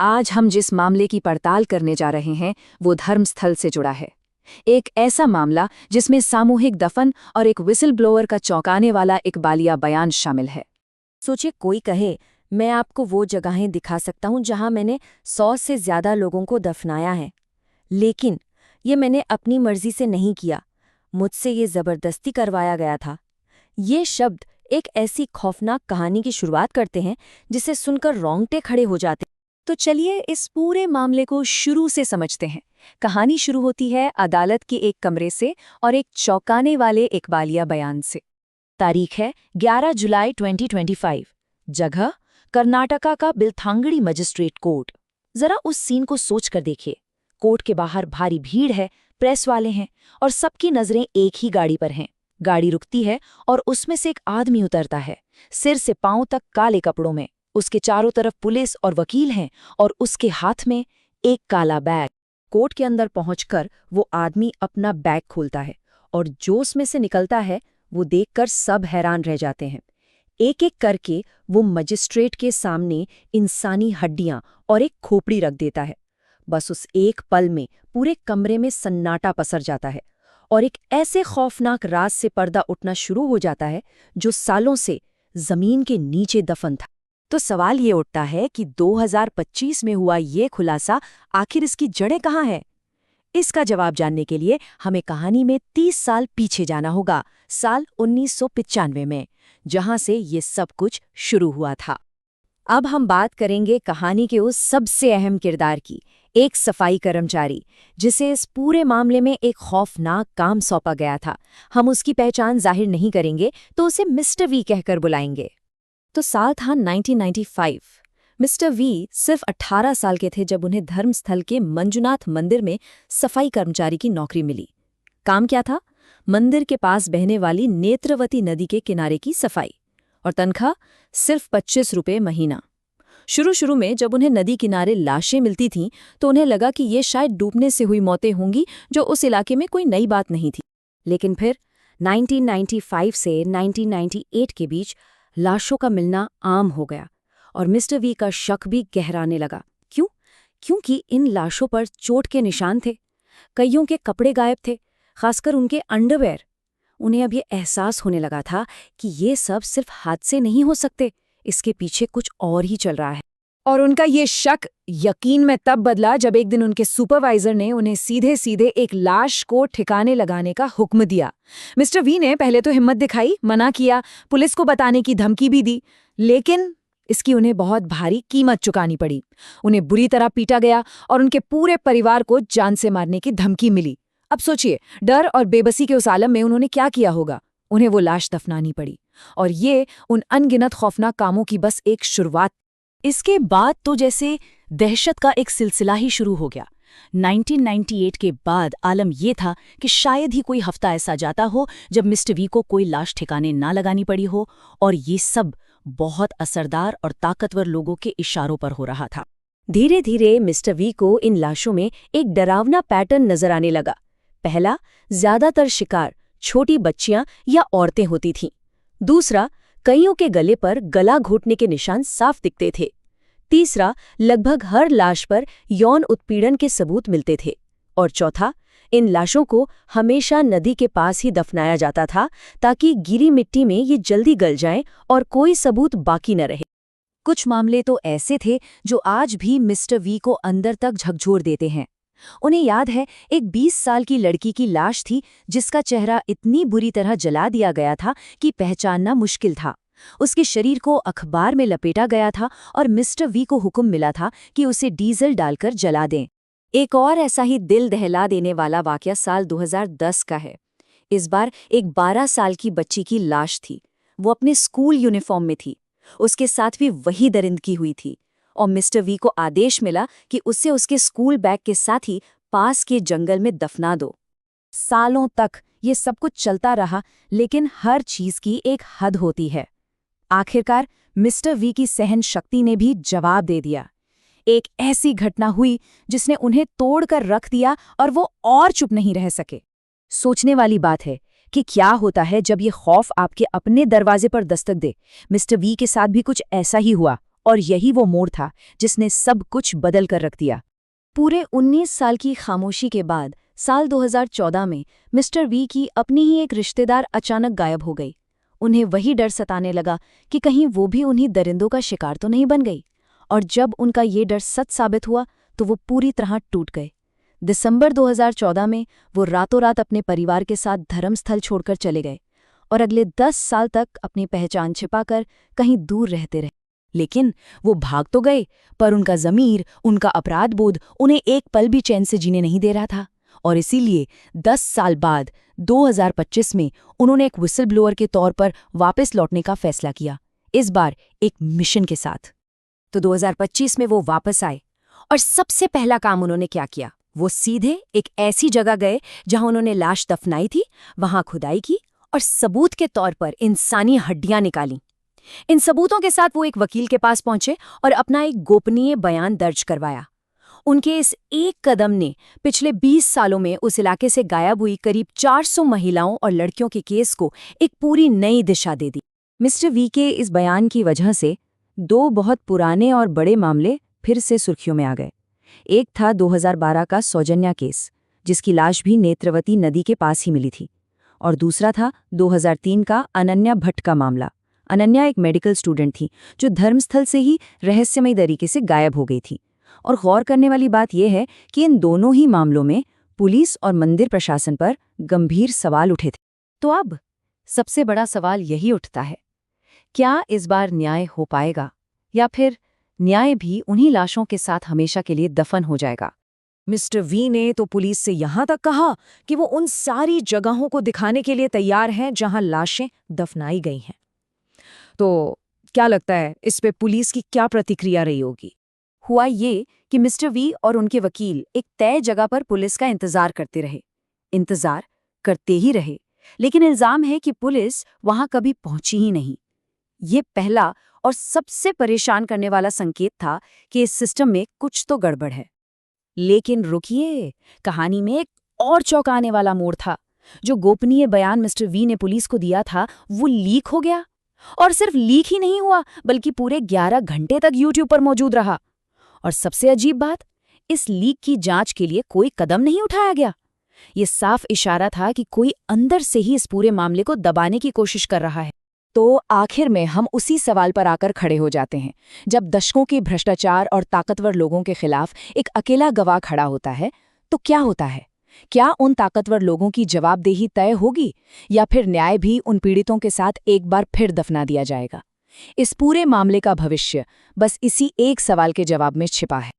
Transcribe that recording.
आज हम जिस मामले की पड़ताल करने जा रहे हैं वो धर्मस्थल से जुड़ा है। एक ऐसा मामला जिसमें सामूहिक दफन और एक विसल ब्लोअर का चौंकाने वाला इकबालिया बयान शामिल है। सोचिए, कोई कहे मैं आपको वो जगहें दिखा सकता हूं जहां मैंने 100 से ज्यादा लोगों को दफनाया है, लेकिन ये मैंने अपनी मर्जी से नहीं किया, मुझसे ये जबरदस्ती करवाया गया था। ये शब्द एक ऐसी खौफनाक कहानी की शुरुआत करते हैं जिसे सुनकर रोंगटे खड़े हो जाते। तो चलिए इस पूरे मामले को शुरू से समझते हैं। कहानी शुरू होती है अदालत के एक कमरे से और एक चौंकाने वाले इकबालिया बयान से। तारीख है 11 जुलाई 2025। जगह कर्नाटका का बिलथांगड़ी मजिस्ट्रेट कोर्ट। जरा उस सीन को सोच कर देखिए। कोर्ट के बाहर भारी भीड़ है, प्रेस वाले हैं और सबकी नजरें एक ही गाड़ी पर हैं। गाड़ी रुकती है और उसमें से एक आदमी उतरता है, सिर से पांव तक काले कपड़ों में। उसके चारों तरफ पुलिस और वकील हैं और उसके हाथ में एक काला बैग। कोर्ट के अंदर पहुंचकर वो आदमी अपना बैग खोलता है और जो उसमें से निकलता है वो देखकर सब हैरान रह जाते हैं। एक एक करके वो मजिस्ट्रेट के सामने इंसानी हड्डियां और एक खोपड़ी रख देता है। बस उस एक पल में पूरे कमरे में सन्नाटा पसर जाता है और एक ऐसे खौफनाक राज से पर्दा उठना शुरू हो जाता है जो सालों से जमीन के नीचे दफन था। तो सवाल ये उठता है कि 2025 में हुआ ये खुलासा, आखिर इसकी जड़ें कहाँ हैं? इसका जवाब जानने के लिए हमें कहानी में 30 साल पीछे जाना होगा, साल 1995 में, जहां से ये सब कुछ शुरू हुआ था। अब हम बात करेंगे कहानी के उस सबसे अहम किरदार की, एक सफाई कर्मचारी जिसे इस पूरे मामले में एक खौफनाक काम सौंपा गया था। हम उसकी पहचान जाहिर नहीं करेंगे तो उसे मिस्टर वी कहकर बुलाएंगे। तो साल था 1995। मिस्टर वी सिर्फ 18 साल के थे जब उन्हें धर्मस्थल के मंजुनाथ मंदिर में सफाई कर्मचारी की नौकरी मिली। काम क्या था? मंदिर के पास बहने वाली नेत्रवती नदी के किनारे की सफाई, और तनख्वाह सिर्फ 25 रुपये महीना। शुरू में जब उन्हें नदी किनारे लाशें मिलती थीं तो उन्हें लगा कि ये शायद डूबने से हुई मौतें होंगी, जो उस इलाके में कोई नई बात नहीं थी। लेकिन फिर 1995 से 1998 के बीच लाशों का मिलना आम हो गया और मिस्टर वी का शक भी गहराने लगा। क्यों? क्योंकि इन लाशों पर चोट के निशान थे, कईयों के कपड़े गायब थे, खासकर उनके अंडरवेयर। उन्हें अब ये एहसास होने लगा था कि ये सब सिर्फ हादसे नहीं हो सकते, इसके पीछे कुछ और ही चल रहा है। और उनका ये शक यकीन में तब बदला जब एक दिन उनके सुपरवाइजर ने उन्हें सीधे सीधे एक लाश को ठिकाने लगाने का हुक्म दिया। मिस्टर वी ने पहले तो हिम्मत दिखाई, मना किया, पुलिस को बताने की धमकी भी दी, लेकिन इसकी उन्हें बहुत भारी कीमत चुकानी पड़ी। उन्हें बुरी तरह पीटा गया और उनके पूरे परिवार को जान से मारने की धमकी मिली। अब सोचिए, डर और बेबसी के उस आलम में उन्होंने क्या किया होगा? उन्हें वो लाश दफनानी पड़ी, और ये उन अनगिनत खौफनाक कामों की बस एक शुरुआत। इसके बाद तो जैसे दहशत का एक सिलसिला ही शुरू हो गया। 1998 के बाद आलम ये था कि शायद ही कोई हफ्ता ऐसा जाता हो जब मिस्टर वी को कोई लाश ठिकाने ना लगानी पड़ी हो, और ये सब बहुत असरदार और ताकतवर लोगों के इशारों पर हो रहा था। धीरे धीरे मिस्टर वी को इन लाशों में एक डरावना पैटर्न नजर आने लगा। पहला, ज्यादातर शिकार छोटी बच्चियां या औरतें होती थीं। दूसरा, कईयों के गले पर गला घोटने के निशान साफ दिखते थे। तीसरा, लगभग हर लाश पर यौन उत्पीड़न के सबूत मिलते थे। और चौथा, इन लाशों को हमेशा नदी के पास ही दफनाया जाता था ताकि गीली मिट्टी में ये जल्दी गल जाएं और कोई सबूत बाकी न रहे। कुछ मामले तो ऐसे थे जो आज भी मिस्टर वी को अंदर तक झकझोर देते हैं। उन्हें याद है, एक 20 साल की लड़की की लाश थी जिसका चेहरा इतनी बुरी तरह जला दिया गया था कि पहचानना मुश्किल था। उसके शरीर को अखबार में लपेटा गया था और मिस्टर वी को हुक्म मिला था कि उसे डीजल डालकर जला दें। एक और ऐसा ही दिल दहला देने वाला वाकया साल 2010 का है। इस बार एक 12 साल की बच्ची की लाश थी। वो अपने स्कूल यूनिफॉर्म में थी, उसके साथ भी वही दरिंदगी हुई थी, और मिस्टर वी को आदेश मिला कि उसे उसके स्कूल बैग के साथ ही पास के जंगल में दफना दो। सालों तक ये सब कुछ चलता रहा, लेकिन हर चीज की एक हद होती है। आखिरकार मिस्टर वी की सहन शक्ति ने भी जवाब दे दिया। एक ऐसी घटना हुई जिसने उन्हें तोड़कर रख दिया और वो और चुप नहीं रह सके। सोचने वाली बात है कि क्या होता है जब ये खौफ आपके अपने दरवाजे पर दस्तक दे। मिस्टर वी के साथ भी कुछ ऐसा ही हुआ, और यही वो मोड़ था जिसने सब कुछ बदल कर रख दिया। पूरे 19 साल की खामोशी के बाद साल 2014 में मिस्टर वी की अपनी ही एक रिश्तेदार अचानक गायब हो गई। उन्हें वही डर सताने लगा कि कहीं वो भी उन्हीं दरिंदों का शिकार तो नहीं बन गई। और जब उनका ये डर सच साबित हुआ तो वो पूरी तरह टूट गए। दिसंबर 2014 में वो रातों रात अपने परिवार के साथ धर्मस्थल छोड़कर चले गए और अगले 10 साल तक अपनी पहचान छिपाकर कहीं दूर रहते रहे। लेकिन वो भाग तो गए, पर उनका ज़मीर, उनका अपराध बोध उन्हें एक पल भी चैन से जीने नहीं दे रहा था। और इसीलिए 10 साल बाद 2025 में उन्होंने एक व्हिसल ब्लोअर के तौर पर वापस लौटने का फैसला किया, इस बार एक मिशन के साथ। तो 2025 में वो वापस आए और सबसे पहला काम उन्होंने क्या किया? वो सीधे एक ऐसी जगह गए जहां उन्होंने लाश दफनाई थी, वहां खुदाई की और सबूत के तौर पर इंसानी हड्डियां निकाली। इन सबूतों के साथ वो एक वकील के पास पहुंचे और अपना एक गोपनीय बयान दर्ज करवाया। उनके इस एक कदम ने पिछले 20 सालों में उस इलाके से गायब हुई करीब 400 महिलाओं और लड़कियों के केस को एक पूरी नई दिशा दे दी। मिस्टर वी के इस बयान की वजह से 2 बहुत पुराने और बड़े मामले फिर से सुर्खियों में आ गए। एक था 2012 का सौजन्या केस, जिसकी लाश भी नेत्रवती नदी के पास ही मिली थी, और दूसरा था 2003 का अनन्या भट्ट का मामला। अनन्या एक मेडिकल स्टूडेंट थी जो धर्मस्थल से ही रहस्यमयी तरीके से गायब हो गई थी। और गौर करने वाली बात यह है कि इन दोनों ही मामलों में पुलिस और मंदिर प्रशासन पर गंभीर सवाल उठे थे। तो अब सबसे बड़ा सवाल यही उठता है, क्या इस बार न्याय हो पाएगा, या फिर न्याय भी उन्हीं लाशों के साथ हमेशा के लिए दफन हो जाएगा? मिस्टर वी ने तो पुलिस से यहाँ तक कहा कि वो उन सारी जगहों को दिखाने के लिए तैयार हैं जहां लाशें दफनाई गई हैं। तो क्या लगता है, इस पे पुलिस की क्या प्रतिक्रिया रही होगी? हुआ ये कि मिस्टर वी और उनके वकील एक तय जगह पर पुलिस का इंतजार करते रहे। इंतजार करते ही रहे, लेकिन इल्जाम है कि पुलिस वहां कभी पहुंची ही नहीं। ये पहला और सबसे परेशान करने वाला संकेत था कि इस सिस्टम में कुछ तो गड़बड़ है। लेकिन रुकिए, कहानी में एक और चौंकाने वाला मोड़ था। जो गोपनीय बयान मिस्टर वी ने पुलिस को दिया था, वो लीक हो गया। और सिर्फ लीक ही नहीं हुआ, बल्कि पूरे 11 घंटे तक यूट्यूब पर मौजूद रहा। और सबसे अजीब बात, इस लीक की जांच के लिए कोई कदम नहीं उठाया गया। ये साफ इशारा था कि कोई अंदर से ही इस पूरे मामले को दबाने की कोशिश कर रहा है। तो आखिर में हम उसी सवाल पर आकर खड़े हो जाते हैं। जब दशकों के भ्रष्टाचार और ताकतवर लोगों के खिलाफ एक अकेला गवाह खड़ा होता है, तो क्या होता है? क्या उन ताकतवर लोगों की जवाबदेही तय होगी, या फिर न्याय भी उन पीड़ितों के साथ एक बार फिर दफना दिया जाएगा? इस पूरे मामले का भविष्य बस इसी एक सवाल के जवाब में छिपा है।